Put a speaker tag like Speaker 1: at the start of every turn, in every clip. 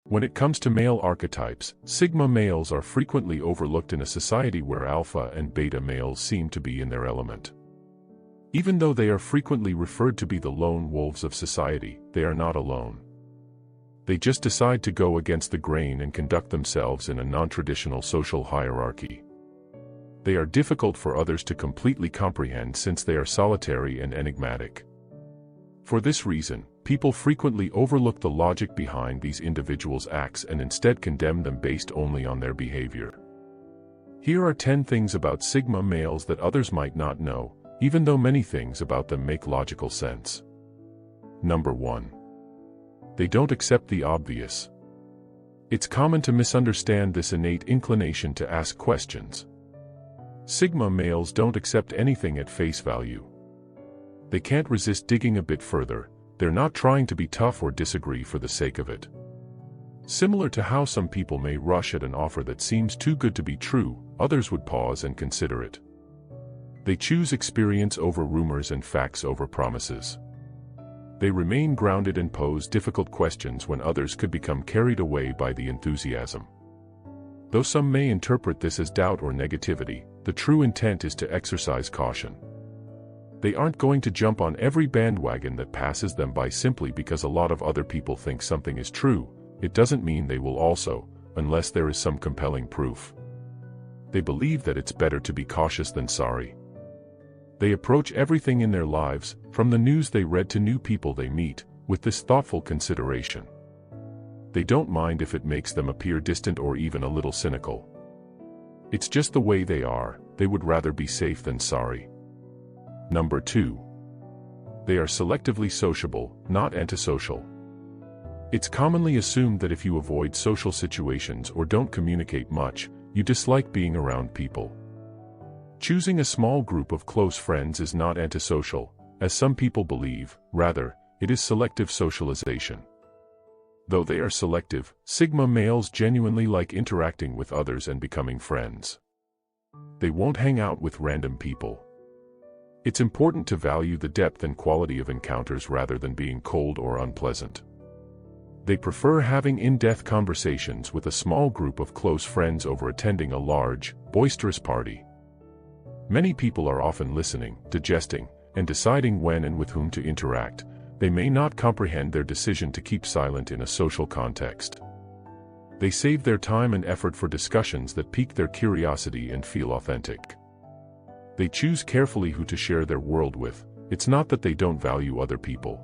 Speaker 1: When it comes to male archetypes, sigma males are frequently overlooked in a society where alpha and beta males seem to be in their element. Even though they are frequently referred to be the lone wolves of society, they are not alone. They just decide to go against the grain and conduct themselves in a non-traditional social hierarchy. They are difficult for others to completely comprehend since they are solitary and enigmatic. For this reason, people frequently overlook the logic behind these individuals' acts and instead condemn them based only on their behavior. Here are 10 things about sigma males that others might not know, even though many things about them make logical sense. Number 1. They don't accept the obvious. It's common to misunderstand this innate inclination to ask questions. Sigma males don't accept anything at face value. They can't resist digging a bit further. They're not trying to be tough or disagree for the sake of it. Similar to how some people may rush at an offer that seems too good to be true, others would pause and consider it. They choose experience over rumors and facts over promises. They remain grounded and pose difficult questions when others could become carried away by the enthusiasm. Though some may interpret this as doubt or negativity, the true intent is to exercise caution. They aren't going to jump on every bandwagon that passes them by simply because a lot of other people think something is true. It doesn't mean they will also, unless there is some compelling proof. They believe that it's better to be cautious than sorry. They approach everything in their lives, from the news they read to new people they meet, with this thoughtful consideration. They don't mind if it makes them appear distant or even a little cynical. It's just the way they are. They would rather be safe than sorry. Number 2. They are selectively sociable, not antisocial. It's commonly assumed that if you avoid social situations or don't communicate much, you dislike being around people. Choosing a small group of close friends is not antisocial, as some people believe. Rather, it is selective socialization. Though they are selective, sigma males genuinely like interacting with others and becoming friends. They won't hang out with random people. It's important to value the depth and quality of encounters rather than being cold or unpleasant. They prefer having in-depth conversations with a small group of close friends over attending a large, boisterous party. Many people are often listening, digesting, and deciding when and with whom to interact. They may not comprehend their decision to keep silent in a social context. They save their time and effort for discussions that pique their curiosity and feel authentic. They choose carefully who to share their world with. It's not that they don't value other people.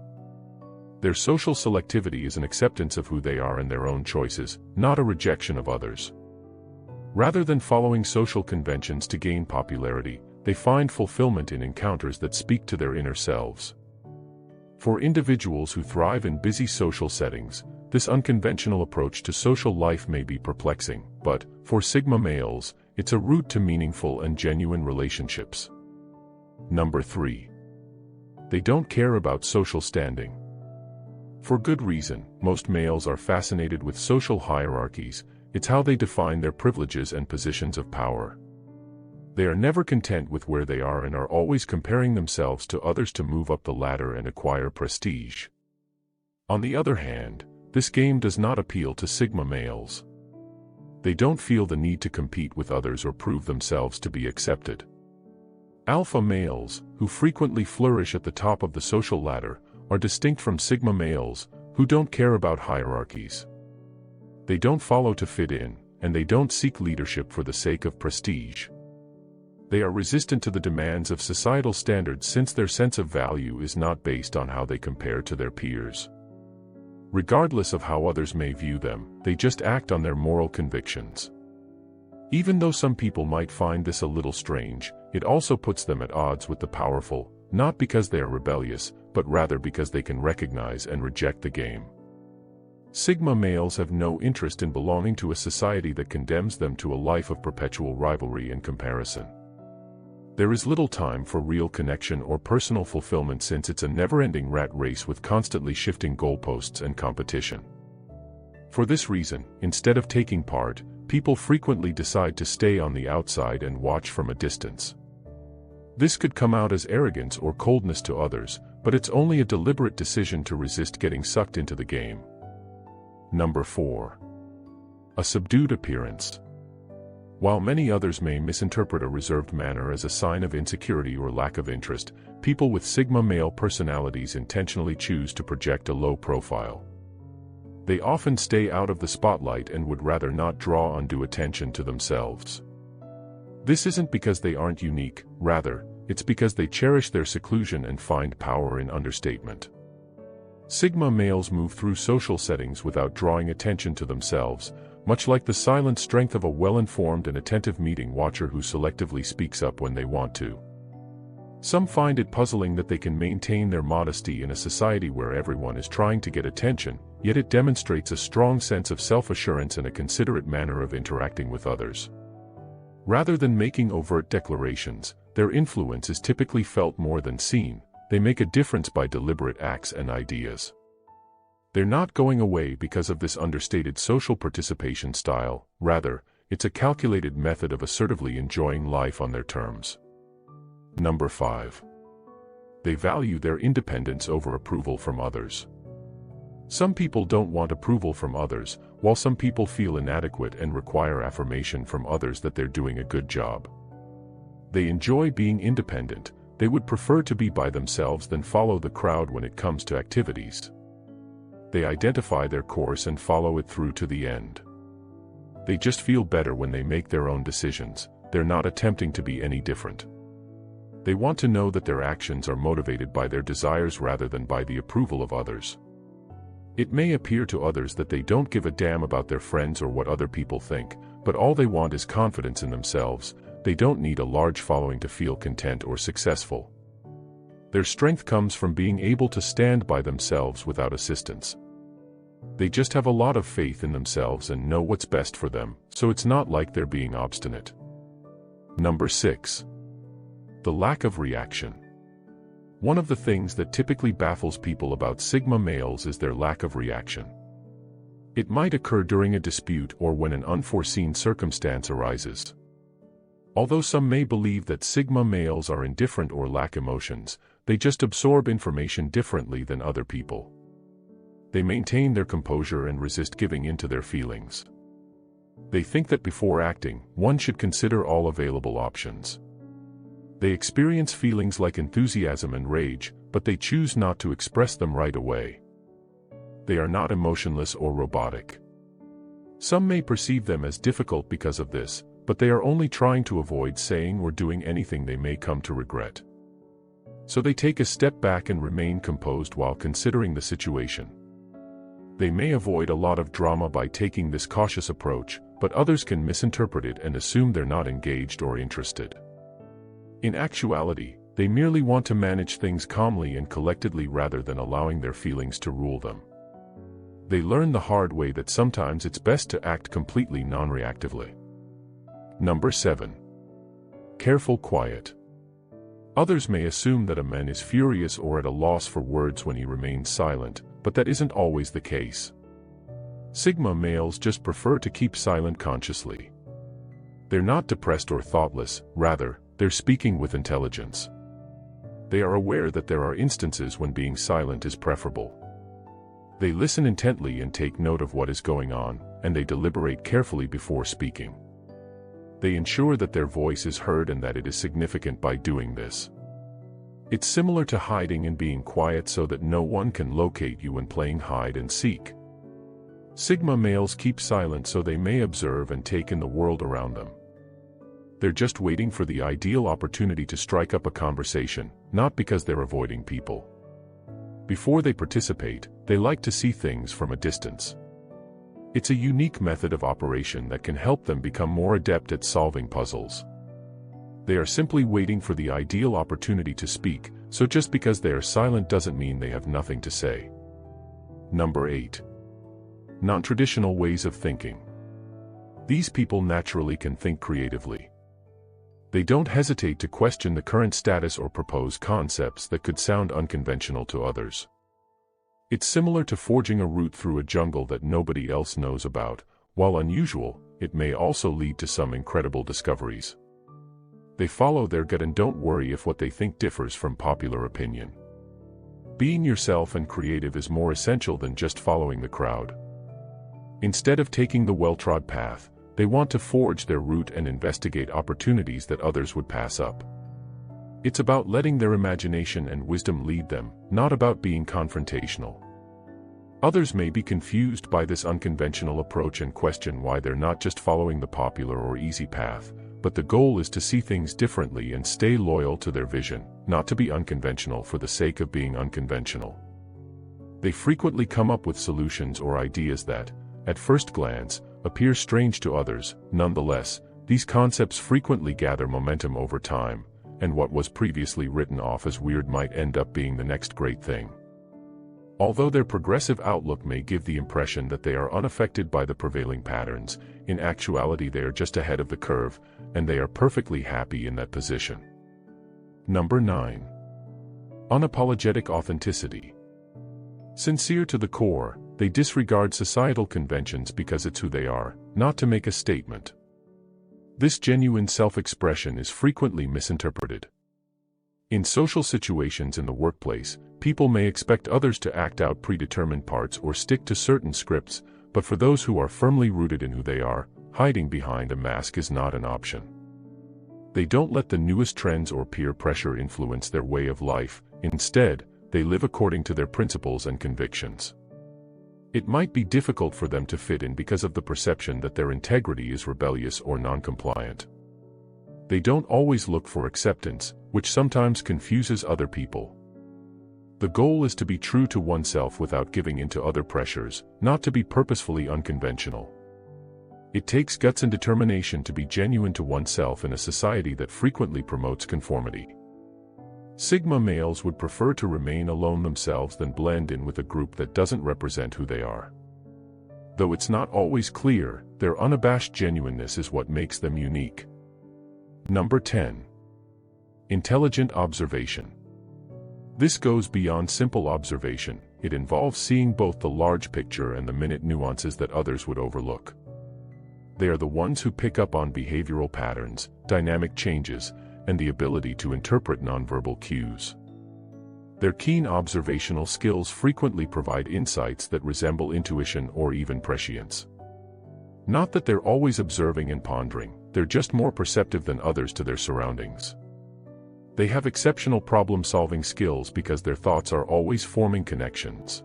Speaker 1: Their social selectivity is an acceptance of who they are and their own choices, not a rejection of others. Rather than following social conventions to gain popularity, they find fulfillment in encounters that speak to their inner selves. For individuals who thrive in busy social settings, this unconventional approach to social life may be perplexing, but, for sigma males, it's a route to meaningful and genuine relationships. Number 3. They don't care about social standing. For good reason, most males are fascinated with social hierarchies. It's how they define their privileges and positions of power. They are never content with where they are and are always comparing themselves to others to move up the ladder and acquire prestige. On the other hand, this game does not appeal to sigma males. They don't feel the need to compete with others or prove themselves to be accepted. Alpha males, who frequently flourish at the top of the social ladder, are distinct from sigma males, who don't care about hierarchies. They don't follow to fit in, and they don't seek leadership for the sake of prestige. They are resistant to the demands of societal standards since their sense of value is not based on how they compare to their peers. Regardless of how others may view them, they just act on their moral convictions. Even though some people might find this a little strange, it also puts them at odds with the powerful, not because they are rebellious, but rather because they can recognize and reject the game. Sigma males have no interest in belonging to a society that condemns them to a life of perpetual rivalry and comparison. There is little time for real connection or personal fulfillment since it's a never-ending rat race with constantly shifting goalposts and competition. For this reason, instead of taking part, people frequently decide to stay on the outside and watch from a distance. This could come out as arrogance or coldness to others, but it's only a deliberate decision to resist getting sucked into the game. Number 4. A subdued appearance. While many others may misinterpret a reserved manner as a sign of insecurity or lack of interest, people with Sigma male personalities intentionally choose to project a low profile. They often stay out of the spotlight and would rather not draw undue attention to themselves. This isn't because they aren't unique, rather, it's because they cherish their seclusion and find power in understatement. Sigma males move through social settings without drawing attention to themselves, much like the silent strength of a well-informed and attentive meeting watcher who selectively speaks up when they want to. Some find it puzzling that they can maintain their modesty in a society where everyone is trying to get attention, yet it demonstrates a strong sense of self-assurance and a considerate manner of interacting with others. Rather than making overt declarations, their influence is typically felt more than seen. They make a difference by deliberate acts and ideas. They're not going away because of this understated social participation style, rather, it's a calculated method of assertively enjoying life on their terms. Number 5. They value their independence over approval from others. Some people don't want approval from others, while some people feel inadequate and require affirmation from others that they're doing a good job. They enjoy being independent. They would prefer to be by themselves than follow the crowd when it comes to activities. They identify their course and follow it through to the end. They just feel better when they make their own decisions. They're not attempting to be any different. They want to know that their actions are motivated by their desires rather than by the approval of others. It may appear to others that they don't give a damn about their friends or what other people think, but all they want is confidence in themselves. They don't need a large following to feel content or successful. Their strength comes from being able to stand by themselves without assistance. They just have a lot of faith in themselves and know what's best for them, so it's not like they're being obstinate. Number 6. The lack of reaction. One of the things that typically baffles people about Sigma males is their lack of reaction. It might occur during a dispute or when an unforeseen circumstance arises. Although some may believe that Sigma males are indifferent or lack emotions, they just absorb information differently than other people. They maintain their composure and resist giving in to their feelings. They think that before acting, one should consider all available options. They experience feelings like enthusiasm and rage, but they choose not to express them right away. They are not emotionless or robotic. Some may perceive them as difficult because of this, but they are only trying to avoid saying or doing anything they may come to regret. So they take a step back and remain composed while considering the situation. They may avoid a lot of drama by taking this cautious approach, but others can misinterpret it and assume they're not engaged or interested. In actuality, they merely want to manage things calmly and collectedly rather than allowing their feelings to rule them. They learn the hard way that sometimes it's best to act completely non-reactively. Number 7. Careful quiet. Others may assume that a man is furious or at a loss for words when he remains silent, but that isn't always the case. Sigma males just prefer to keep silent consciously. They're not depressed or thoughtless, rather, they're speaking with intelligence. They are aware that there are instances when being silent is preferable. They listen intently and take note of what is going on, and they deliberate carefully before speaking. They ensure that their voice is heard and that it is significant by doing this. It's similar to hiding and being quiet so that no one can locate you when playing hide and seek. Sigma males keep silent so they may observe and take in the world around them. They're just waiting for the ideal opportunity to strike up a conversation, not because they're avoiding people. Before they participate, they like to see things from a distance. It's a unique method of operation that can help them become more adept at solving puzzles. They are simply waiting for the ideal opportunity to speak, so just because they are silent doesn't mean they have nothing to say. Number 8. Non-traditional ways of thinking. These people naturally can think creatively. They don't hesitate to question the current status or propose concepts that could sound unconventional to others. It's similar to forging a route through a jungle that nobody else knows about. While unusual, it may also lead to some incredible discoveries. They follow their gut and don't worry if what they think differs from popular opinion. Being yourself and creative is more essential than just following the crowd. Instead of taking the well-trod path, they want to forge their route and investigate opportunities that others would pass up. It's about letting their imagination and wisdom lead them, not about being confrontational. Others may be confused by this unconventional approach and question why they're not just following the popular or easy path, but the goal is to see things differently and stay loyal to their vision, not to be unconventional for the sake of being unconventional. They frequently come up with solutions or ideas that, at first glance, appear strange to others. Nonetheless, these concepts frequently gather momentum over time, and what was previously written off as weird might end up being the next great thing. Although their progressive outlook may give the impression that they are unaffected by the prevailing patterns, in actuality they are just ahead of the curve, and they are perfectly happy in that position. Number 9. Unapologetic authenticity. Sincere to the core, they disregard societal conventions because it's who they are, not to make a statement. This genuine self-expression is frequently misinterpreted. In social situations in the workplace, people may expect others to act out predetermined parts or stick to certain scripts, but for those who are firmly rooted in who they are, hiding behind a mask is not an option. They don't let the newest trends or peer pressure influence their way of life. Instead, they live according to their principles and convictions. It might be difficult for them to fit in because of the perception that their integrity is rebellious or non-compliant. They don't always look for acceptance, which sometimes confuses other people. The goal is to be true to oneself without giving in to other pressures, not to be purposefully unconventional. It takes guts and determination to be genuine to oneself in a society that frequently promotes conformity. Sigma males would prefer to remain alone themselves than blend in with a group that doesn't represent who they are. Though it's not always clear, their unabashed genuineness is what makes them unique. Number 10. Intelligent observation. This goes beyond simple observation. It involves seeing both the large picture and the minute nuances that others would overlook. They are the ones who pick up on behavioral patterns, dynamic changes, and the ability to interpret nonverbal cues. Their keen observational skills frequently provide insights that resemble intuition or even prescience. Not that they're always observing and pondering, they're just more perceptive than others to their surroundings. They have exceptional problem-solving skills because their thoughts are always forming connections.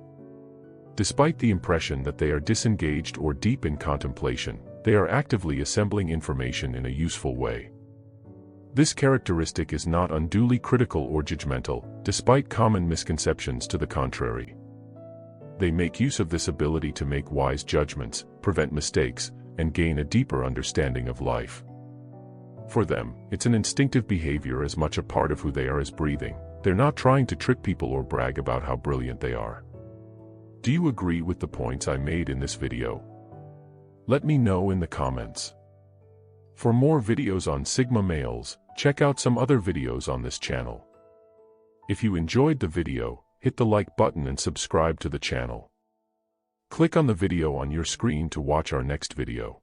Speaker 1: Despite the impression that they are disengaged or deep in contemplation, they are actively assembling information in a useful way. This characteristic is not unduly critical or judgmental, despite common misconceptions to the contrary. They make use of this ability to make wise judgments, prevent mistakes, and gain a deeper understanding of life. For them, it's an instinctive behavior as much a part of who they are as breathing. They're not trying to trick people or brag about how brilliant they are. Do you agree with the points I made in this video? Let me know in the comments. For more videos on Sigma males, check out some other videos on this channel. If you enjoyed the video, hit the like button and subscribe to the channel. Click on the video on your screen to watch our next video.